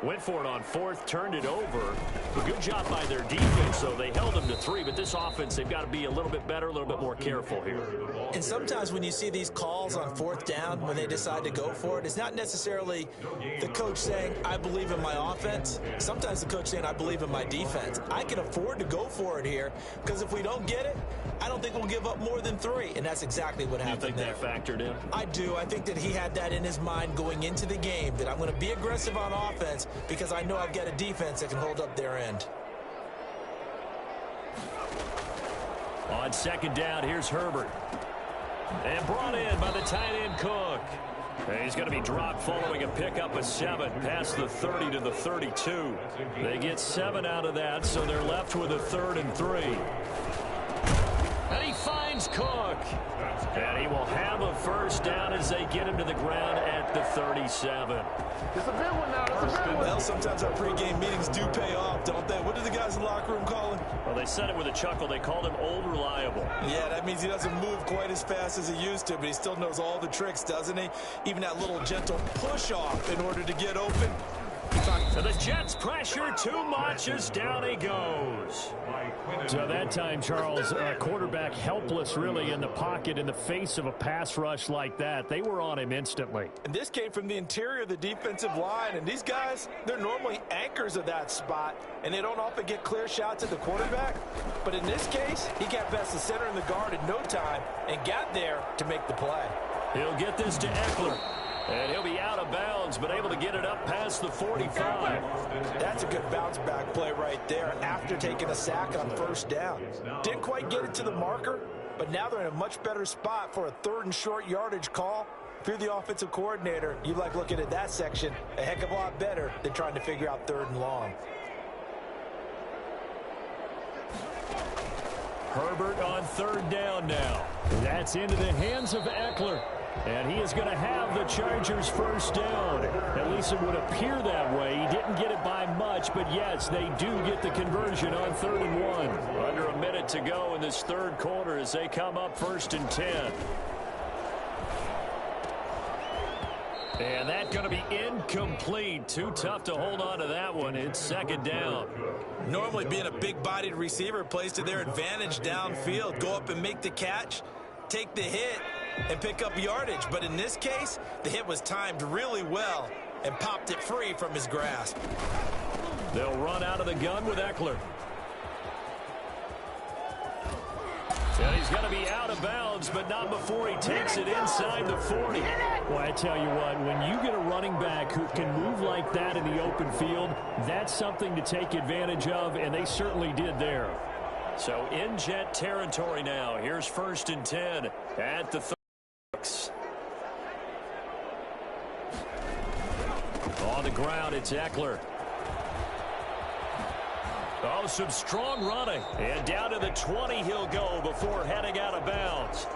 Went for it on fourth, turned it over. A good job by their defense, though. They held them to 3, but this offense, they've got to be a little bit better, a little bit more careful here. And sometimes when you see these calls on fourth down, when they decide to go for it, it's not necessarily the coach saying, I believe in my offense. Sometimes the coach saying, I believe in my defense. I can afford to go for it here because if we don't get it, I don't think we'll give up more than 3, and that's exactly what happened there. You think that factored in? I do. I think that he had that in his mind going into the game, that I'm going to be aggressive on offense because I know I've got a defense that can hold up their end. On second down, here's Herbert. And brought in by the tight end Cook. And he's going to be dropped following a pickup of 7 past the 30 to the 32. They get 7 out of that, so they're left with a 3rd and 3. And he finds Cook. And he will have a first down as they get him to the ground at the 37. It's a big one now. It's a big one. Well, sometimes our pregame meetings do pay off, don't they? What do the guys in the locker room call him? Well, they said it with a chuckle. They called him Old Reliable. Yeah, that means he doesn't move quite as fast as he used to, but he still knows all the tricks, doesn't he? Even that little gentle push-off in order to get open. So the Jets pressure too much as down he goes. So that time, Charles, quarterback helpless really in the pocket in the face of a pass rush like that. They were on him instantly. And this came from the interior of the defensive line. And these guys, they're normally anchors of that spot, and they don't often get clear shots at the quarterback. But in this case, he got past the center and the guard in no time and got there to make the play. He'll get this to Eckler. And he'll be out of bounds, but able to get it up past the 45. That's a good bounce-back play right there after taking a sack on first down. Didn't quite get it to the marker, but now they're in a much better spot for a 3rd and short yardage call. If you're the offensive coordinator, you like looking at that section a heck of a lot better than trying to figure out 3rd and long. Herbert on 3rd down now. That's into the hands of Eckler. And he is going to have the Chargers first down. At least it would appear that way. He didn't get it by much, but yes, they do get the conversion on 3rd and 1. Under a minute to go in this 3rd quarter as they come up 1st and 10. And that's going to be incomplete. Too tough to hold on to that one. It's 2nd down. Normally being a big-bodied receiver plays to their advantage downfield. Go up and make the catch, take the hit, and pick up yardage. But in this case, the hit was timed really well and popped it free from his grasp. They'll run out of the gun with Eckler. And he's going to be out of bounds, but not before he takes it inside the 40. Well, I tell you what, when you get a running back who can move like that in the open field, that's something to take advantage of, and they certainly did there. So in Jet territory now. Here's 1st and 10 at the 36. On the ground, it's Eckler. Oh, some strong running. And down to the 20 he'll go before heading out of bounds.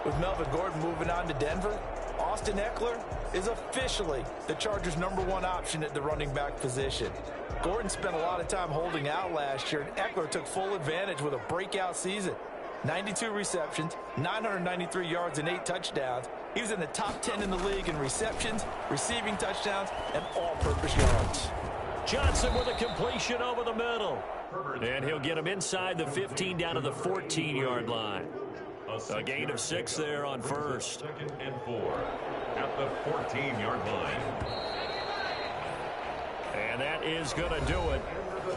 With Melvin Gordon moving on to Denver, Austin Eckler is officially the Chargers' #1 option at the running back position. Gordon spent a lot of time holding out last year, and Eckler took full advantage with a breakout season. 92 receptions, 993 yards, and 8 touchdowns. He was in the top 10 in the league in receptions, receiving touchdowns, and all-purpose yards. Johnson with a completion over the middle. And he'll get him inside the 15 down to the 14-yard line. A gain of 6 there on first. 2nd and 4 at the 14-yard line. And that is going to do it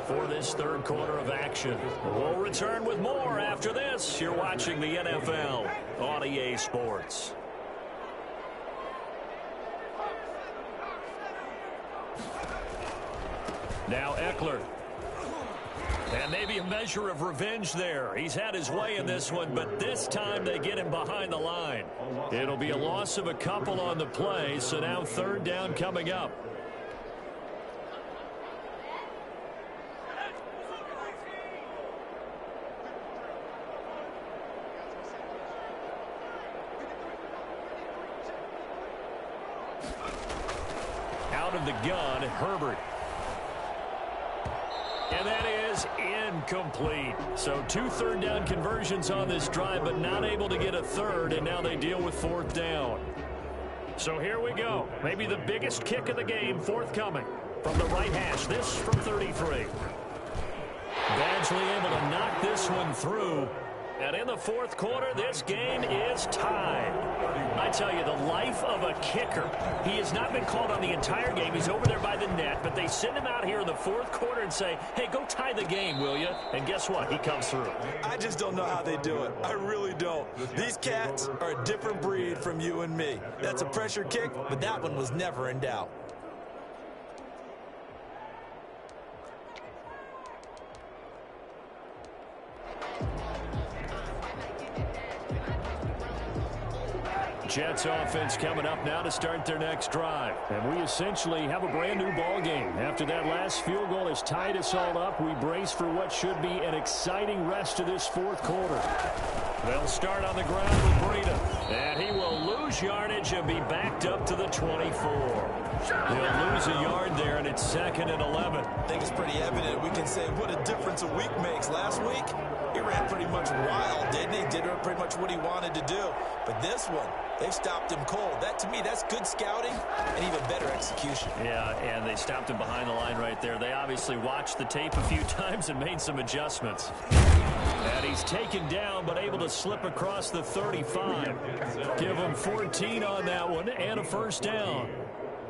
for this 3rd quarter of action. We'll return with more after this. You're watching the NFL on EA Sports. Now Eckler. And maybe a measure of revenge there. He's had his way in this one, but this time they get him behind the line. It'll be a loss of a couple on the play, so now 3rd down coming up. Out of the gun, Herbert. And that is incomplete. So 2 3rd down conversions on this drive, but not able to get a 3rd, and now they deal with 4th down. So here we go. Maybe the biggest kick of the game forthcoming. From the right hash, this from 33. Badgley able to knock this one through. And in the fourth quarter, this game is tied. I tell you, the life of a kicker. He has not been called on the entire game. He's over there by the net, but they send him out here in the fourth quarter and say, hey, go tie the game, will you? And guess what? He comes through. I just don't know how they do it. I really don't. These cats are a different breed from you and me. That's a pressure kick, but that one was never in doubt. Jets offense coming up now to start their next drive. And we essentially have a brand new ball game. After that last field goal has tied us all up, we brace for what should be an exciting rest of this fourth quarter. They'll start on the ground with Breida. And he will lose yardage and be backed up to the 24. He'll lose a yard there, and it's 2nd and 11. I think it's pretty evident. We can say what a difference a week makes. Last week, he ran pretty much wild, didn't he? Did pretty much what he wanted to do. But this one, they've stopped him cold. That, to me, that's good scouting and even better execution. Yeah, and they stopped him behind the line right there. They obviously watched the tape a few times and made some adjustments. And he's taken down, but able to slip across the 35. Give him 14 on that one and a first down.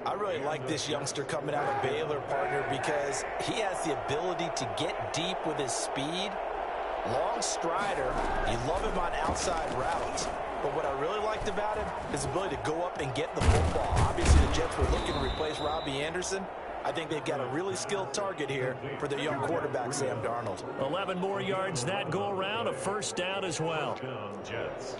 I really like this youngster coming out of Baylor, partner, because he has the ability to get deep with his speed. Long strider. You love him on outside routes. But what I really liked about him is his ability to go up and get the football. Obviously, the Jets were looking to replace Robbie Anderson. I think they've got a really skilled target here for their young quarterback, Sam Darnold. 11 more yards that go around, a first down as well. Jets.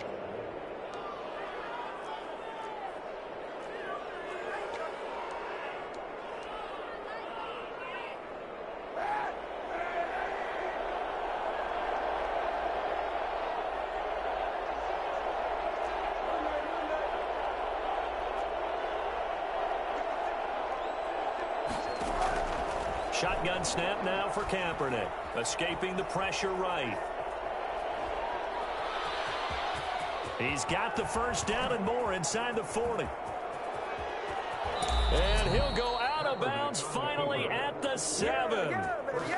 Shotgun snap now for Kaepernick. Escaping the pressure right. He's got the first down and more inside the 40. And he'll go out of bounds finally at the 7.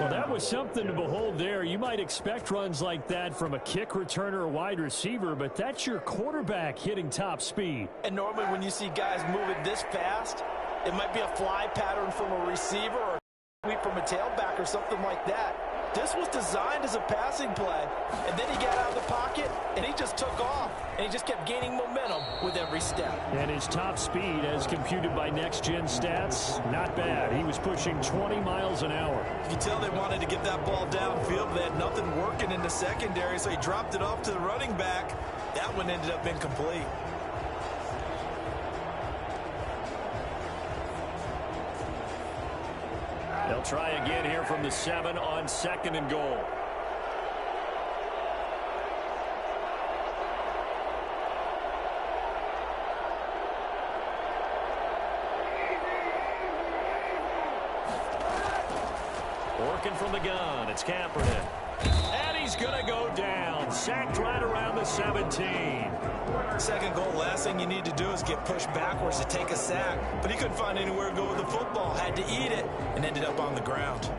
Well, that was something to behold there. You might expect runs like that from a kick returner or wide receiver, but that's your quarterback hitting top speed. And normally when you see guys moving this fast, it might be a fly pattern from a receiver or from a tailback or something like that. This was designed as a passing play, and then he got out of the pocket, and he just took off, and he just kept gaining momentum with every step. And his top speed, as computed by Next Gen Stats, not bad. He was pushing 20 miles an hour. You can tell they wanted to get that ball downfield, but they had nothing working in the secondary, so he dropped it off to the running back. That one ended up incomplete. They'll try again here from the 7 on 2nd and goal. Working from the gun, it's Kaepernick. And he's going to go down. Sacked right around the 17. Second goal, last thing you need to do is get pushed backwards to take a sack. But he couldn't find anywhere to go with the football. Had to eat it and ended up on the ground.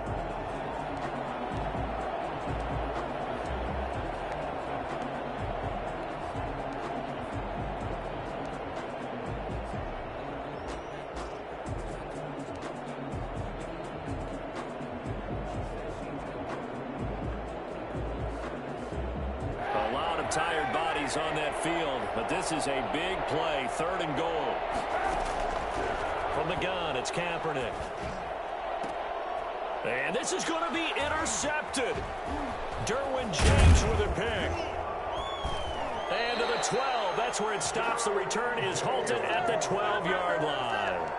Tired bodies on that field, but this is a big play. 3rd and goal. From the gun, it's Kaepernick. And this is going to be intercepted. Derwin James with a pick. And to the 12. That's where it stops. The return is halted at the 12-yard line.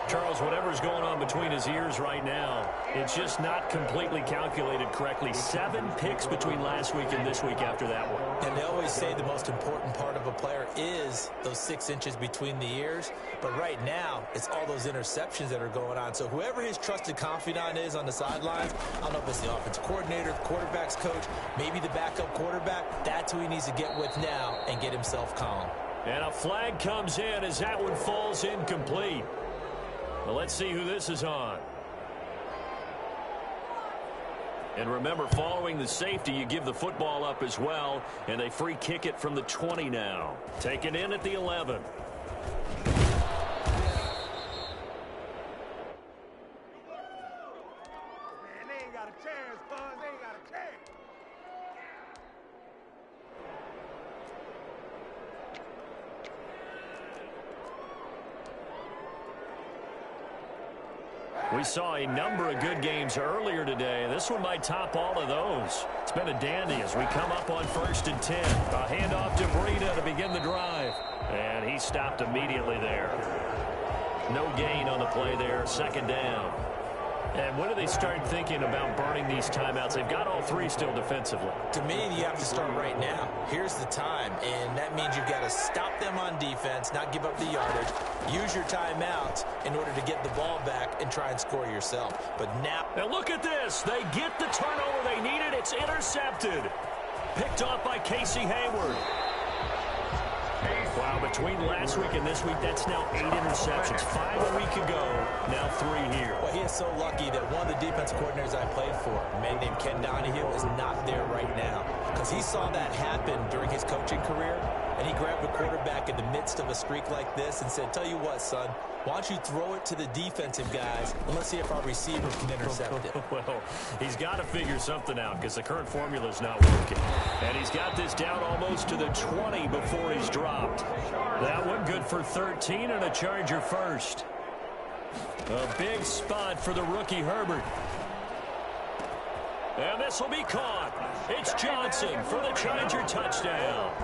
Charles, whatever's going on between his ears right now, it's just not completely calculated correctly. 7 picks between last week and this week after that one. And they always say the most important part of a player is those 6 inches between the ears. But right now, it's all those interceptions that are going on. So whoever his trusted confidant is on the sidelines, I don't know if it's the offensive coordinator, quarterback's coach, maybe the backup quarterback, that's who he needs to get with now and get himself calm. And a flag comes in as that one falls incomplete. Well, let's see who this is on. And remember, following the safety, you give the football up as well, and they free kick it from the 20 now. Taken in at the 11. We saw a number of good games earlier today. This one might top all of those. It's been a dandy as we come up on 1st and 10. A handoff to Breida to begin the drive. And he stopped immediately there. No gain on the play there. 2nd down. And when do they start thinking about burning these timeouts? They've got all 3 still defensively. To me, you have to start right now. Here's the time, and that means you've got to stop them on defense, not give up the yardage, use your timeouts in order to get the ball back and try and score yourself. But now... And look at this. They get the turnover they needed. It's intercepted. Picked off by Casey Hayward. Wow, between last week and this week, that's now 8 interceptions. 5 a week ago, now 3 here. Well, he is so lucky that one of the defense coordinators I played for, a man named Ken Donahue, is not there right now. Because he saw that happen during his coaching career, and he grabbed the quarterback in the midst of a streak like this and said, tell you what, son, why don't you throw it to the defensive guys, and let's see if our receiver can intercept it. Well, he's got to figure something out because the current formula is not working. And he's got this down almost to the 20 before he's dropped. That one good for 13 and a Charger first. A big spot for the rookie Herbert. And this will be caught. It's Johnson for the Charger touchdown.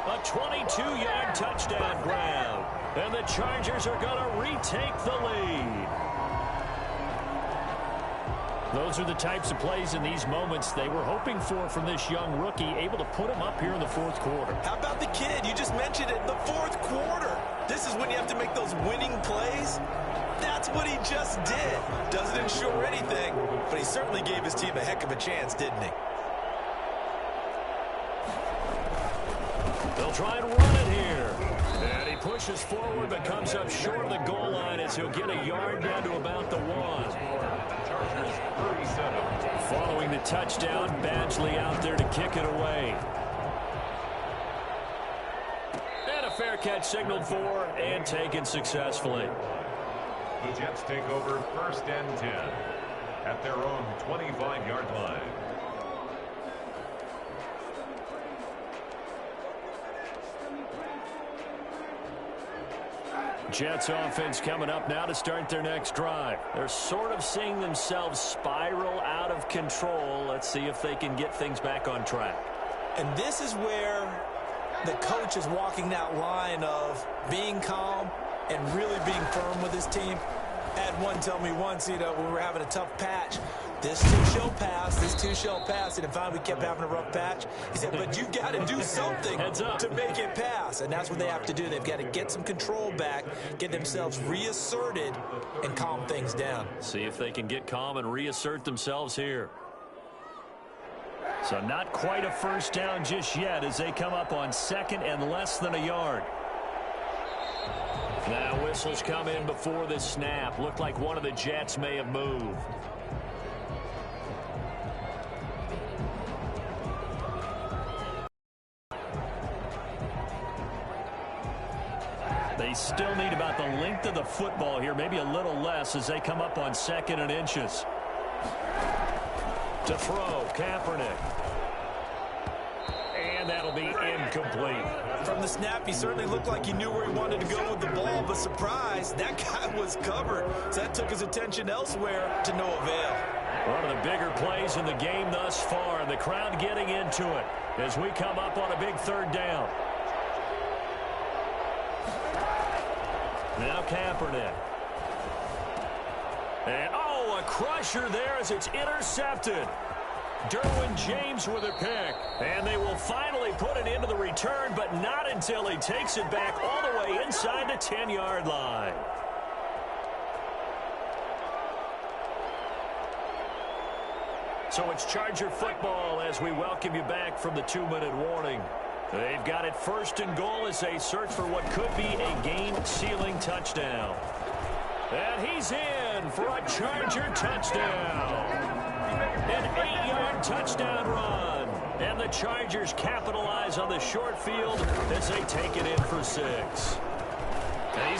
A 22-yard touchdown grab. And the Chargers are going to retake the lead. Those are the types of plays in these moments they were hoping for from this young rookie, able to put him up here in the 4th quarter. How about the kid? You just mentioned it, the 4th quarter. This is when you have to make those winning plays. That's what he just did. Doesn't ensure anything, but he certainly gave his team a heck of a chance, didn't he? They'll try and run it here. And he pushes forward but comes up short of the goal line as he'll get a yard down to about the 1. Following the touchdown, Badgley out there to kick it away. And a fair catch signaled for and taken successfully. The Jets take over 1st and 10 at their own 25-yard line. Jets offense coming up now to start their next drive. They're sort of seeing themselves spiral out of control. Let's see if they can get things back on track. And this is where the coach is walking that line of being calm and really being firm with his team. I had one tell me once, when we were having a tough patch, this too shall pass, this too shall pass. And finally we kept having a rough patch. He said, but you got to do something to make it pass. And that's what they have to do. They've got to get some control back, get themselves reasserted, and calm things down. See if they can get calm and reassert themselves here. So not quite a 1st down just yet as they come up on 2nd and less than a yard. Now whistles come in before the snap. Looked like one of the Jets may have moved. They still need about the length of the football here, maybe a little less as they come up on 2nd and inches. To throw, Kaepernick. And that'll be incomplete. From the snap, he certainly looked like he knew where he wanted to go with the ball, but surprise, that guy was covered. So that took his attention elsewhere to no avail. One of the bigger plays in the game thus far, and the crowd getting into it as we come up on a big 3rd down. Now Kaepernick. And, a crusher there as it's intercepted. Derwin James with a pick. And they will finally put it into the return, but not until he takes it back all the way inside the 10-yard line. So it's Charger football as we welcome you back from the 2-minute warning. They've got it 1st and goal as they search for what could be a game-sealing touchdown. And he's in for a Charger touchdown. touchdown run. And the Chargers capitalize on the short field as they take it in for 6.